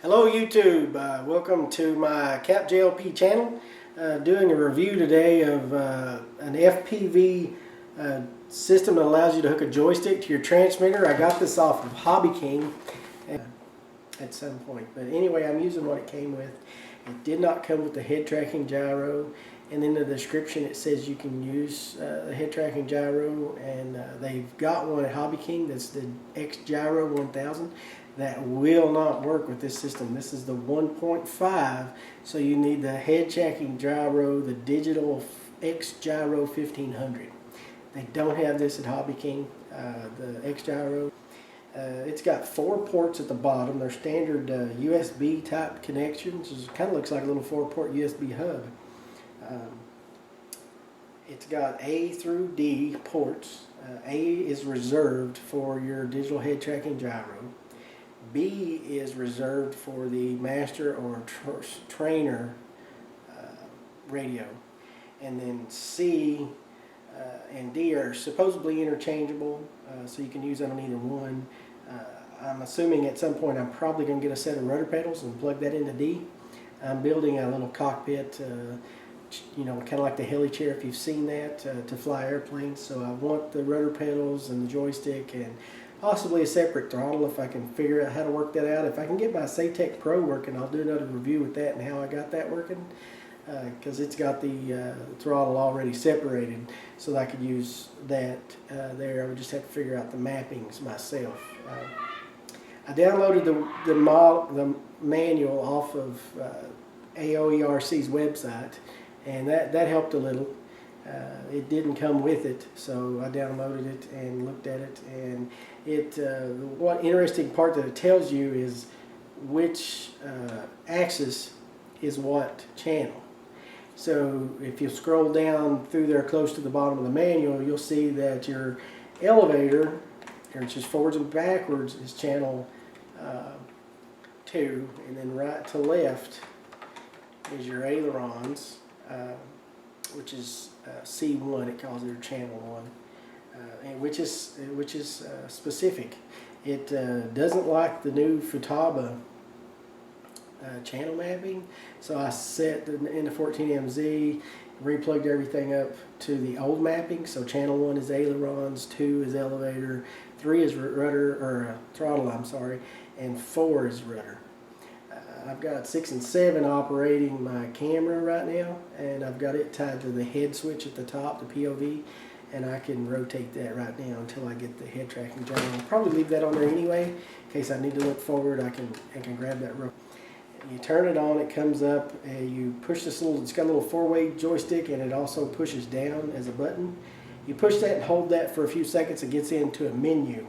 Hello YouTube, welcome to my Cap JLP channel. Doing a review today of an FPV system that allows you to hook a joystick to your transmitter. I got this off of HobbyKing at some point, but anyway, I'm using what it came with. It did not come with the head tracking gyro, and in the description it says you can use the head tracking gyro, and they've got one at HobbyKing that's the X Gyro 1000 that will not work with this system. This is the 1.5, so you need the head tracking gyro, the digital X Gyro 1500. They don't have this at HobbyKing, the X Gyro. It's got 4 ports at the bottom. They're standard USB type connections. It kind of looks like a little 4-port USB hub. It's got A through D ports. A is reserved for your digital head tracking gyro. B is reserved for the master or trainer radio. And then C and D are supposedly interchangeable, so you can use that on either one. I'm assuming at some point I'm probably going to get a set of rudder pedals and plug that into D. I'm building a little cockpit, you know, kind of like the heli chair if you've seen that, to fly airplanes. So I want the rudder pedals and the joystick and possibly a separate throttle if I can figure out how to work that out. If I can get my Satec Pro working, I'll do another review with that and how I got that working, because it's got the throttle already separated, so that I could use that there. I would just have to figure out the mappings myself. I downloaded the manual off of AEORC's website, and that helped a little. It didn't come with it, so I downloaded it and looked at it, and what interesting part that it tells you is which axis is what channel. So if you scroll down through there close to the bottom of the manual, you'll see that your elevator, which is forwards and backwards, is channel 2, and then right to left is your ailerons, which is C1. It calls it channel 1, and which is specific. It doesn't like the new Futaba channel mapping, so I set in the 14MZ, replugged everything up to the old mapping. So channel 1 is ailerons, 2 is elevator, 3 is rudder or throttle, I'm sorry, and 4 is rudder. I've got 6 and 7 operating my camera right now, and I've got it tied to the head switch at the top, the POV, and I can rotate that right now until I get the head tracking gyro. I'll probably leave that on there anyway in case I need to look forward. I can grab that rope. You turn it on, it comes up, and you push this little, it's got a little 4-way joystick, and it also pushes down as a button. You push that and hold that for a few seconds, it gets into a menu.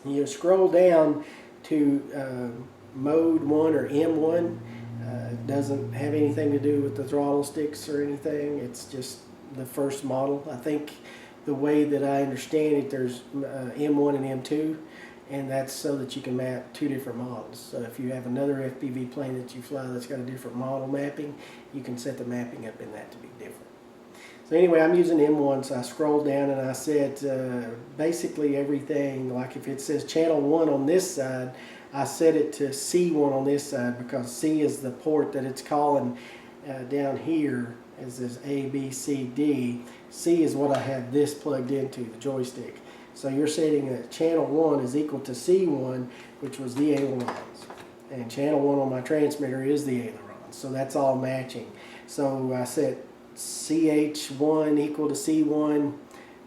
You scroll down to mode 1 or M1. It doesn't have anything to do with the throttle sticks or anything. It's just the first model. I think the way that I understand it, there's M1 and M2, and that's so that you can map 2 different models. So if you have another FPV plane that you fly that's got a different model mapping, you can set the mapping up in that to be different. So anyway, I'm using M1, so I scrolled down and I set basically everything. Like if it says channel 1 on this side, I set it to C1 on this side, because C is the port that it's calling down here as this A, B, C, D. C is what I have this plugged into, the joystick. So you're setting that channel 1 is equal to C1, which was the ailerons. And channel 1 on my transmitter is the ailerons. So that's all matching. So I set CH1 equal to C1,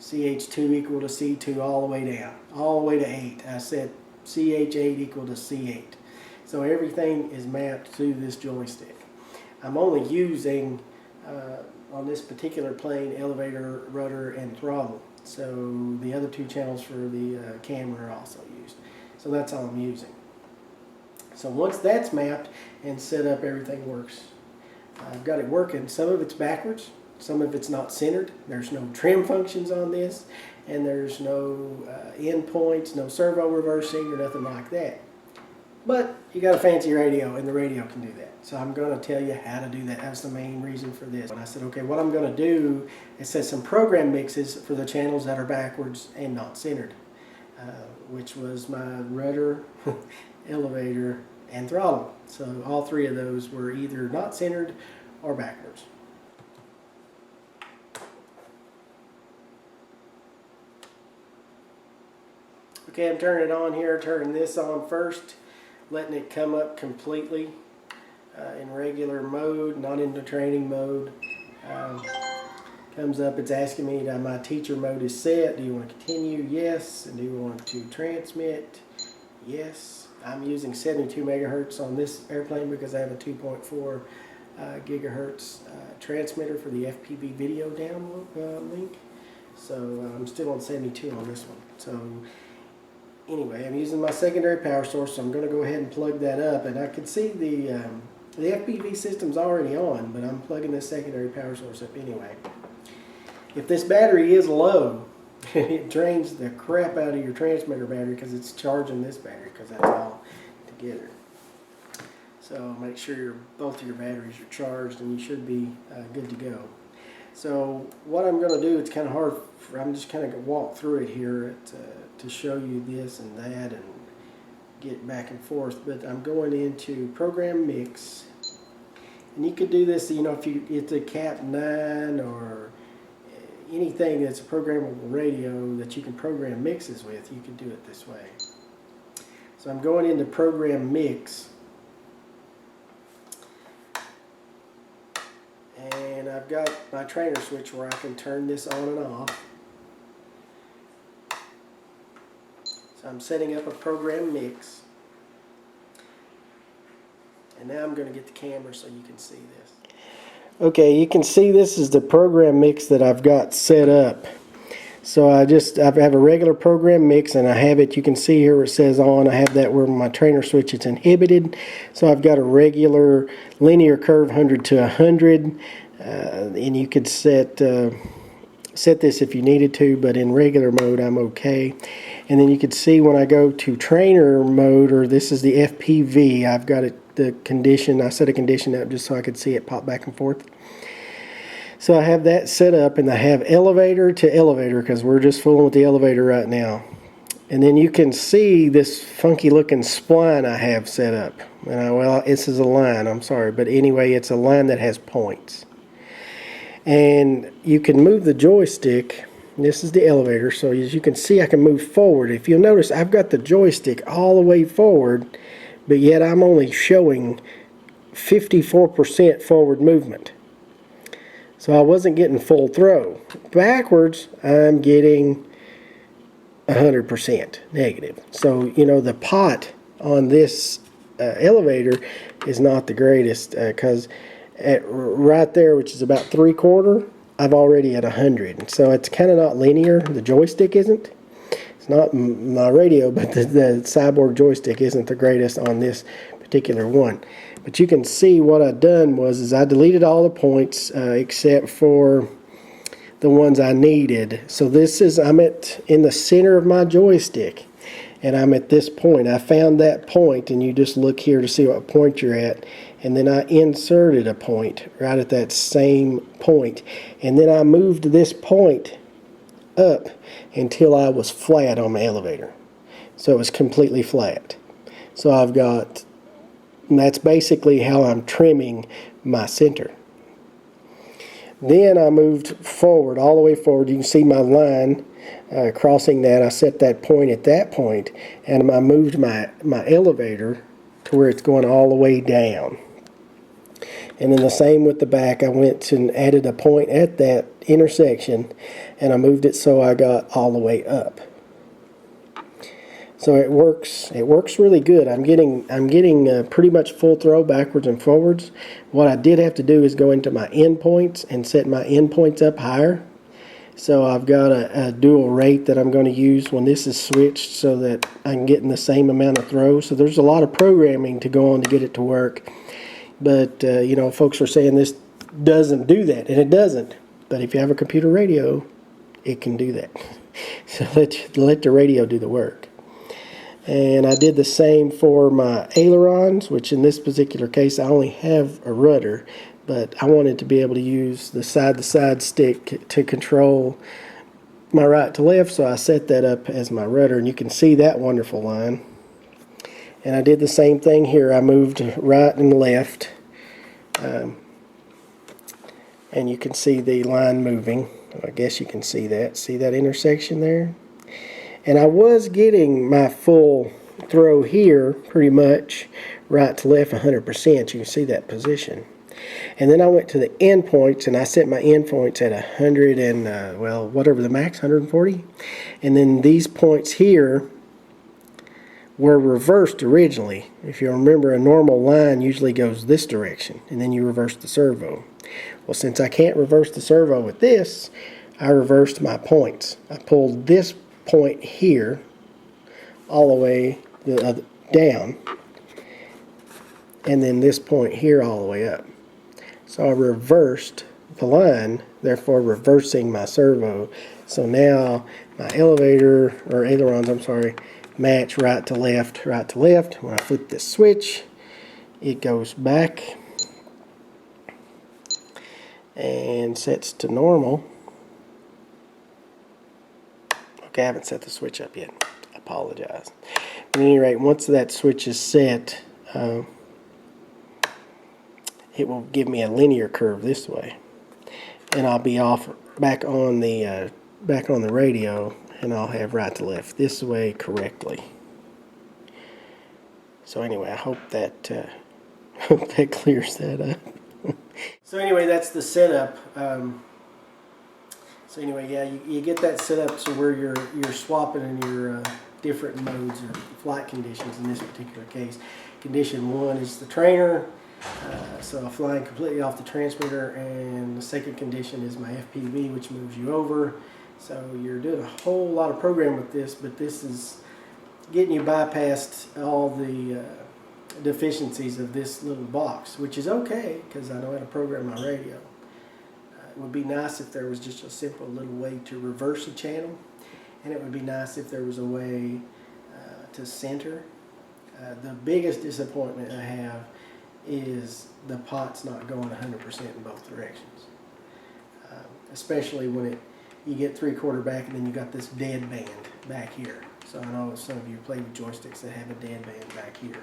CH2 equal to C2, all the way down, all the way to 8. I set CH8 equal to C8. So everything is mapped to this joystick. I'm only using, on this particular plane, elevator, rudder, and throttle. So the other 2 channels for the camera are also used. So that's all I'm using. So once that's mapped and set up, everything works. I've got it working. Some of it's backwards, some of it's not centered. There's no trim functions on this, and there's no endpoints, no servo reversing or nothing like that. But you got a fancy radio, and the radio can do that. So I'm going to tell you how to do that. That's the main reason for this. And I said, okay, what I'm going to do is set some program mixes for the channels that are backwards and not centered, which was my rudder, elevator, and throttle. So all three of those were either not centered or backwards. Okay, I'm turning it on here, turning this on first, letting it come up completely in regular mode, not into training mode. Comes up, it's asking me that my teacher mode is set. Do you want to continue? Yes. And do you want to transmit? Yes. I'm using 72 megahertz on this airplane because I have a 2.4 gigahertz transmitter for the FPV video download link. So I'm still on 72 on this one. So anyway, I'm using my secondary power source, so I'm going to go ahead and plug that up. And I can see the FPV system's already on, but I'm plugging this secondary power source up anyway. If this battery is low, it drains the crap out of your transmitter battery because it's charging this battery, because that's all together. So make sure both of your batteries are charged and you should be good to go. So what I'm going to do, it's kind of hard, I'm just kind of walk through it here to show you this and that and get back and forth, but I'm going into program mix, and you could do this, you know, if it's a Cat 9 or anything that's a programmable radio that you can program mixes with, you can do it this way. So I'm going into program mix, and I've got my trainer switch where I can turn this on and off. So I'm setting up a program mix, and now I'm going to get the camera so you can see this. Okay, you can see this is the program mix that I've got set up. So I have a regular program mix, and I have it, you can see here where it says on, I have that where my trainer switch it's inhibited. So I've got a regular linear curve 100 to 100, and you could set this if you needed to, but in regular mode I'm okay. And then you can see when I go to trainer mode, or this is the FPV, I've got it, the condition, I set a condition up just so I could see it pop back and forth. So I have that set up, and I have elevator to elevator because we're just fooling with the elevator right now. And then you can see this funky looking spline I have set up. Well, this is a line, I'm sorry, but anyway, it's a line that has points. And you can move the joystick. This is the elevator, so as you can see I can move forward. If you'll notice, I've got the joystick all the way forward, but yet I'm only showing 54% forward movement. So I wasn't getting full throw. Backwards, I'm getting 100% negative. So, you know, the pot on this elevator is not the greatest, because right there, which is about 3/4, I'm already at 100. So it's kind of not linear. The joystick isn't. It's not my radio, but the cyborg joystick isn't the greatest on this particular one. But you can see what I've done is I deleted all the points except for the ones I needed. So this is, I'm in the center of my joystick, and I'm at this point. I found that point, and you just look here to see what point you're at, and then I inserted a point right at that same point, and then I moved this point up until I was flat on my elevator. So it was completely flat. So I've got, that's basically how I'm trimming my center. Then I moved forward, all the way forward. You can see my line crossing that. I set that point at that point, and I moved my elevator to where it's going all the way down. And then the same with the back. I went and added a point at that intersection, and I moved it so I got all the way up. So it works really good. I'm getting pretty much full throw backwards and forwards. What I did have to do is go into my endpoints and set my endpoints up higher. So I've got a dual rate that I'm going to use when this is switched so that I'm getting the same amount of throw. So there's a lot of programming to go on to get it to work. But you know, folks are saying this doesn't do that, and it doesn't. But if you have a computer radio, it can do that. So let the radio do the work. And I did the same for my ailerons, which in this particular case I only have a rudder, but I wanted to be able to use the side-to-side stick to control my right to left, so I set that up as my rudder, and you can see that wonderful line. And I did the same thing here. I moved right and left. And you can see the line moving. I guess you can see that. See that intersection there? And I was getting my full throw here pretty much right to left 100%. You can see that position. And then I went to the endpoints and I set my endpoints at 100 and, well, whatever the max, 140. And then these points here were reversed originally. If you remember, a normal line usually goes this direction and then you reverse the servo. Well, since I can't reverse the servo with this, I reversed my points. I pulled this point here all the way down, and then this point here all the way up. So I reversed the line, therefore reversing my servo. So now my elevator, or ailerons, I'm sorry, match right to left, right to left. When I flip this switch, it goes back and sets to normal. Okay, I haven't set the switch up yet. I apologize. At any rate, once that switch is set, it will give me a linear curve this way, and I'll be off back on the radio, and I'll have right to left this way correctly. So anyway, I hope that clears that up. So anyway, that's the setup. So anyway, yeah, you get that set up so where you're swapping in your different modes or flight conditions. In this particular case, condition 1 is the trainer, so I'm flying completely off the transmitter, and the second condition is my FPV, which moves you over. So you're doing a whole lot of program with this, but this is getting you bypassed all the deficiencies of this little box, which is okay because I know how to program my radio. It would be nice if there was just a simple little way to reverse a channel, and it would be nice if there was a way to center. The biggest disappointment I have is the pot's not going 100% in both directions, especially when you get 3/4 back and then you got this dead band back here. So I know some of you play with joysticks that have a dead band back here.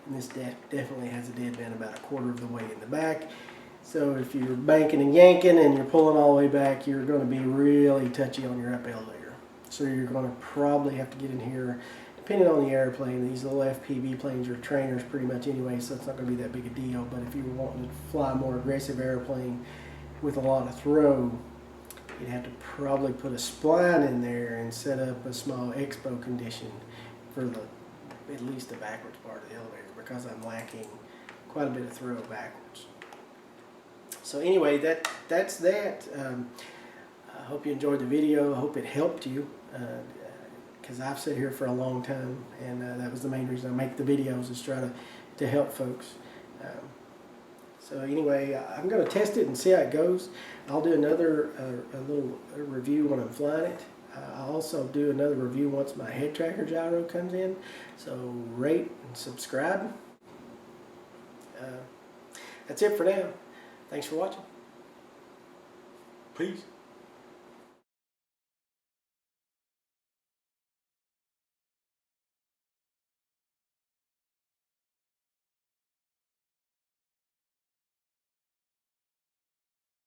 And this definitely has a dead band about 1/4 of the way in the back. So if you're banking and yanking and you're pulling all the way back, you're going to be really touchy on your up elevator. So you're going to probably have to get in here, depending on the airplane. These little FPV planes are trainers pretty much anyway, so it's not going to be that big a deal. But if you were wanting to fly a more aggressive airplane with a lot of throw, you'd have to probably put a spline in there and set up a small expo condition for at least the backwards part of the elevator, because I'm lacking quite a bit of throw backwards. So anyway, that's that. I hope you enjoyed the video. I hope it helped you, because I've sat here for a long time, and that was the main reason I make the videos, is try to help folks. So anyway, I'm going to test it and see how it goes. I'll do another little review when I'm flying it. I'll also do another review once my head tracker gyro comes in. So rate and subscribe. That's it for now. Thanks for watching. Peace.